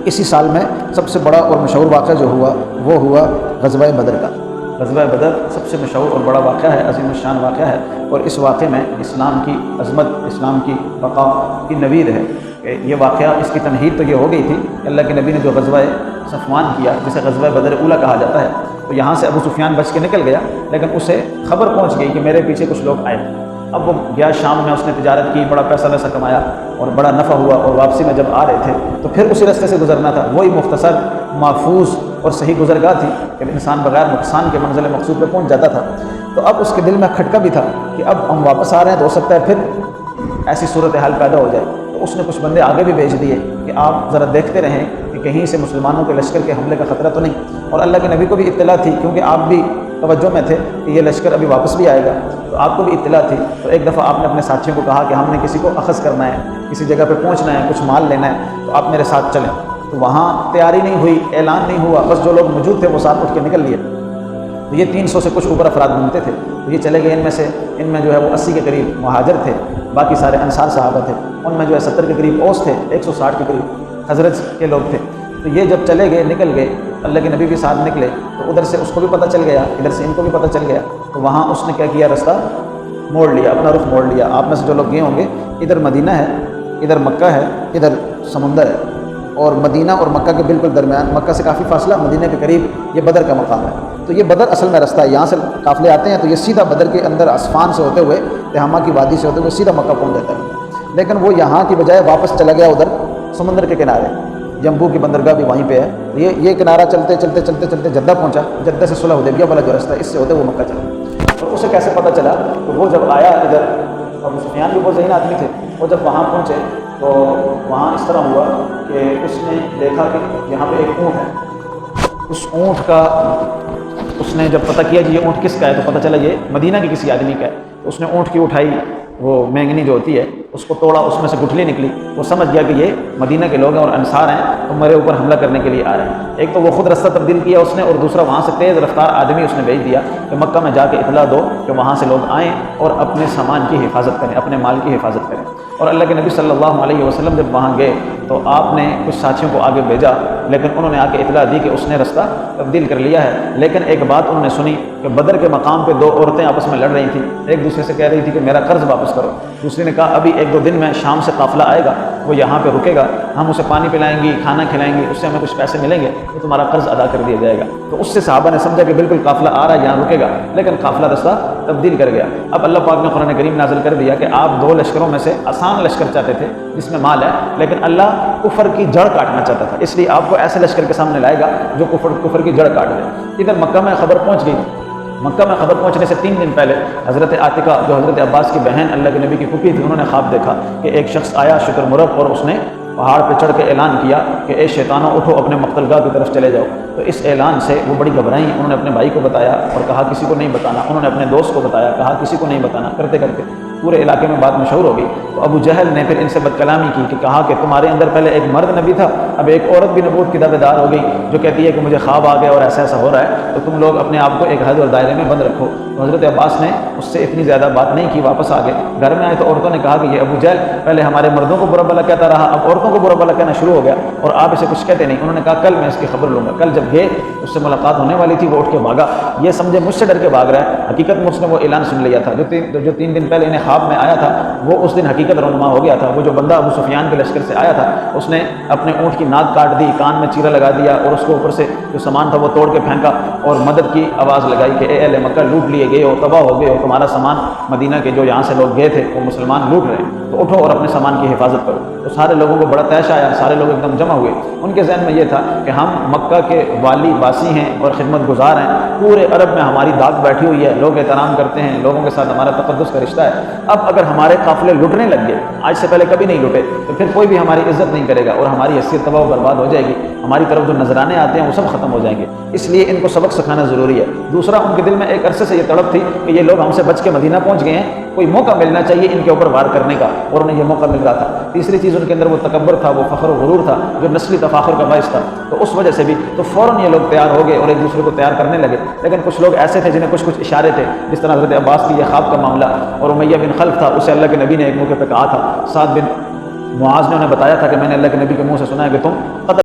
تو اسی سال میں سب سے بڑا اور مشہور واقعہ جو ہوا وہ ہوا غزوہ بدر کا۔ غزوہ بدر سب سے مشہور اور بڑا واقعہ ہے، عظیم الشان واقعہ ہے، اور اس واقعے میں اسلام کی عظمت، اسلام کی بقا کی نوید ہے کہ یہ واقعہ، اس کی تمہید تو یہ ہو گئی تھی کہ اللہ کے نبی نے جو غزوہ صفوان کیا، جسے غزوہ بدر اولیٰ کہا جاتا ہے، تو یہاں سے ابو سفیان بچ کے نکل گیا، لیکن اسے خبر پہنچ گئی کہ میرے پیچھے کچھ لوگ آئے۔ اب وہ گیا شام میں، اس نے تجارت کی، بڑا پیسہ ویسا کمایا اور بڑا نفع ہوا، اور واپسی میں جب آ رہے تھے تو پھر اسی راستے سے گزرنا تھا، وہی مختصر محفوظ اور صحیح گزرگاہ تھی کہ انسان بغیر نقصان کے منزل مقصود پہ پہنچ جاتا تھا۔ تو اب اس کے دل میں کھٹکا بھی تھا کہ اب ہم واپس آ رہے ہیں تو ہو سکتا ہے پھر ایسی صورتحال پیدا ہو جائے۔ تو اس نے کچھ بندے آگے بھی بھیج دیے کہ آپ ذرا دیکھتے رہیں کہ کہیں سے مسلمانوں کے لشکر کے حملے کا خطرہ تو نہیں، اور اللہ کے نبی کو بھی اطلاع تھی کیونکہ آپ بھی توجہ میں تھے کہ یہ لشکر ابھی واپس بھی آئے گا، تو آپ کو بھی اطلاع تھی۔ تو ایک دفعہ آپ نے اپنے ساتھیوں کو کہا کہ ہم نے کسی کو اخذ کرنا ہے، کسی جگہ پہ پہنچنا ہے، کچھ مال لینا ہے، تو آپ میرے ساتھ چلیں۔ تو وہاں تیاری نہیں ہوئی، اعلان نہیں ہوا، بس جو لوگ موجود تھے وہ ساتھ اٹھ کے نکل لیے۔ تو یہ 300 سے کچھ اوپر افراد بنتے تھے، تو یہ چلے گئے۔ ان میں جو ہے وہ 80 کے قریب مہاجر تھے، باقی سارے انصار صحابہ تھے۔ ان میں جو ہے 70 کے قریب اوس تھے، 160 کے قریب حضرت کے لوگ تھے۔ تو یہ جب چلے گئے، نکل گئے، اللہ کے نبی بھی ساتھ نکلے، تو ادھر سے اس کو بھی پتہ چل گیا، ادھر سے ان کو بھی پتہ چل گیا۔ تو وہاں اس نے کیا کیا، رستہ موڑ لیا، اپنا رخ موڑ لیا۔ آپ میں سے جو لوگ گئے ہوں گے، ادھر مدینہ ہے، ادھر مکہ ہے، ادھر سمندر ہے، اور مدینہ اور مکہ کے بالکل درمیان، مکہ سے کافی فاصلہ، مدینہ کے قریب یہ بدر کا مقام ہے۔ تو یہ بدر اصل میں رستہ ہے، یہاں سے قافلے آتے ہیں تو یہ سیدھا بدر کے اندر اسفان سے ہوتے ہوئے، تہامہ کی وادی سے ہوتے ہوئے سیدھا مکہ پہنچ جاتا ہے۔ لیکن وہ یہاں کی بجائے واپس چلا گیا ادھر سمندر کے کنارے، جمبو کی بندرگاہ بھی وہیں پہ ہے۔ یہ کنارہ چلتے چلتے چلتے چلتے جدہ پہنچا، جدہ سے صلح حدیبیہ والا جو رستہ ہے، اس سے ہوتے وہ مکہ چلا۔ اور اسے کیسے پتہ چلا کہ وہ جب آیا ادھر، ابو سفیان بھی بہت ذہین آدمی تھے، وہ جب وہاں پہنچے تو وہاں اس طرح ہوا کہ اس نے دیکھا کہ یہاں پہ ایک اونٹ ہے۔ اس اونٹ کا اس نے جب پتہ کیا کہ یہ اونٹ کس کا ہے تو پتہ چلا یہ مدینہ کے کسی آدمی کا ہے۔ تو اس نے اونٹ کی اٹھائی، وہ مینگنی جو ہوتی ہے اس کو توڑا، اس میں سے گٹھلی نکلی۔ وہ سمجھ گیا کہ یہ مدینہ کے لوگ ہیں اور انصار ہیں، تو میرے اوپر حملہ کرنے کے لیے آ رہے ہیں۔ ایک تو وہ خود رستہ تبدیل کیا اس نے، اور دوسرا وہاں سے تیز رفتار آدمی اس نے بھیج دیا کہ مکہ میں جا کے اطلاع دو کہ وہاں سے لوگ آئیں اور اپنے سامان کی حفاظت کریں، اپنے مال کی حفاظت کریں۔ اور اللہ کے نبی صلی اللہ علیہ وسلم جب وہاں گئے تو آپ نے کچھ ساتھیوں کو آگے بھیجا، لیکن انہوں نے آ کے اطلاع دی کہ اس نے رستہ تبدیل کر لیا ہے۔ لیکن ایک بات انہوں نے سنی کہ بدر کے مقام پہ 2 عورتیں آپس میں لڑ رہی تھیں، ایک دوسرے سے کہہ رہی تھی کہ میرا قرض واپس کرو۔ دوسری نے کہا ابھی 1-2 دن میں شام سے قافلہ آئے گا، وہ یہاں پہ رکے گا، ہم اسے پانی پلائیں گی، کھانا کھلائیں گی، اس سے ہمیں کچھ پیسے ملیں گے تو تمہارا قرض ادا کر دیا جائے گا۔ تو اس سے صحابہ نے سمجھا کہ بالکل قافلہ آ رہا ہے، یہاں رکے گا، لیکن قافلہ رستہ تبدیل کر گیا۔ اب اللہ پاک نے قرآن کریم نازل کر دیا کہ آپ 2 لشکروں میں سے آسان لشکر چاہتے تھے جس میں مال ہے، لیکن اللہ کفر کی جڑ کاٹنا چاہتا تھا، اس لیے آپ کو ایسے لشکر کے سامنے لائے گا جو کفر کی جڑ کاٹ دے۔ ادھر مکہ میں خبر پہنچ گئی۔ مکہ میں خبر پہنچنے سے 3 دن پہلے حضرت عاتقہ جو حضرت عباس کی بہن اللہ کے نبی کی پھوپھی تھی، انہوں نے خواب دیکھا کہ ایک شخص آیا شکر مرب، اور اس نے پہاڑ پہ چڑھ کے اعلان کیا کہ اے شیطانوں اٹھو، اپنے مقتل گاہ کی طرف چلے جاؤ۔ تو اس اعلان سے وہ بڑی گھبرائیں، انہوں نے اپنے بھائی کو بتایا اور کہا کسی کو نہیں بتانا، انہوں نے اپنے دوست کو بتایا، کہا کسی کو نہیں بتانا، کرتے کرتے پورے علاقے میں بات مشہور ہو گئی۔ تو ابو جہل نے پھر ان سے بد کلامی کی کہ کہا کہ تمہارے اندر پہلے ایک مرد نبی تھا، اب ایک عورت بھی نبوت کی دعوے دار ہو گئی جو کہتی ہے کہ مجھے خواب آ گیا اور ایسا ایسا ہو رہا ہے، تو تم لوگ اپنے آپ کو ایک حد اور دائرے میں بند رکھو۔ تو حضرت عباس نے اس سے اتنی زیادہ بات نہیں کی، واپس آ گئے۔ گھر میں آئے تو عورتوں نے کہا کہ یہ ابو جہل پہلے ہمارے مردوں کو برا بھلا کہتا رہا، اب عورتوں کو برا بھلا کہنا شروع ہو گیا اور آپ اسے کچھ کہتے نہیں۔ انہوں نے کہا کل میں اس کی خبر لوں گا۔ کل جب گئے اس سے ملاقات ہونے والی تھی، وہ اٹھ کے بھاگا، یہ سمجھے مجھ سے ڈر کے بھاگ رہا ہے، حقیقت میں اس نے وہ اعلان سن لیا تھا جو 3 دن پہلے انہیں خواب میں آیا تھا، وہ اس دن حقیقت رونما ہو گیا تھا۔ وہ جو بندہ ابو سفیان کے لشکر سے آیا تھا، اس نے اپنے اونٹ کی ناک کاٹ دی، کان میں چیرا لگا دیا اور اس کو اوپر سے جو سامان تھا وہ توڑ کے پھینکا اور مدد کی آواز لگائی کہ اے اہل مکہ لوٹ لیے گئے ہو، تباہ ہو گئے ہو، تمہارا سامان مدینہ کے جو یہاں سے لوگ گئے تھے وہ مسلمان لوٹ رہے ہیں، تو اٹھو اور اپنے سامان کی حفاظت کرو۔ تو سارے لوگوں کو بڑا طیش آیا، سارے لوگ ایک دم جمع ہوئے۔ ان کے ذہن میں یہ تھا کہ ہم مکہ کے والی باسی ہیں اور خدمت گزار ہیں، پورے عرب میں ہماری داغ بیٹھی ہوئی ہے، لوگ احترام کرتے ہیں، لوگوں کے ساتھ ہمارا تقدس کا رشتہ ہے۔ اب اگر ہمارے قافلے لٹنے لگ گئے، آج سے پہلے کبھی نہیں لٹے، تو پھر کوئی بھی ہماری عزت نہیں کرے گا اور ہماری حیثیت تباہ و برباد ہو جائے گی، ہماری طرف جو نذرانے آتے ہیں وہ سب ختم ہو جائیں گے۔ اس لیے ان کو سبق سکھانا ضروری ہے۔ دوسرا، ان کے دل میں ایک عرصے سے یہ تڑپ تھی کہ یہ لوگ ہم سے بچ کے مدینہ پہنچ گئے ہیں، کوئی موقع ملنا چاہیے ان کے اوپر وار کرنے کا، اور انہیں یہ موقع مل رہا تھا۔ تیسری چیز ان کے اندر وہ تکبر تھا، وہ فخر و غرور تھا جو نسلی تفاخر کا باعث تھا، تو اس وجہ سے بھی تو فوراً یہ لوگ تیار ہو گئے اور ایک دوسرے کو تیار کرنے لگے۔ لیکن کچھ لوگ ایسے تھے جنہیں کچھ اشارے تھے، جس طرح حضرت عباس کی یہ خواب کا معاملہ، اور امیہ بن خلف تھا، اسے اللہ کے نبی نے ایک موقع پہ کہا تھا، سعد بن معاذ نے انہیں بتایا تھا کہ میں نے اللہ کے نبی کے منہ سے سنا ہے کہ تم قتل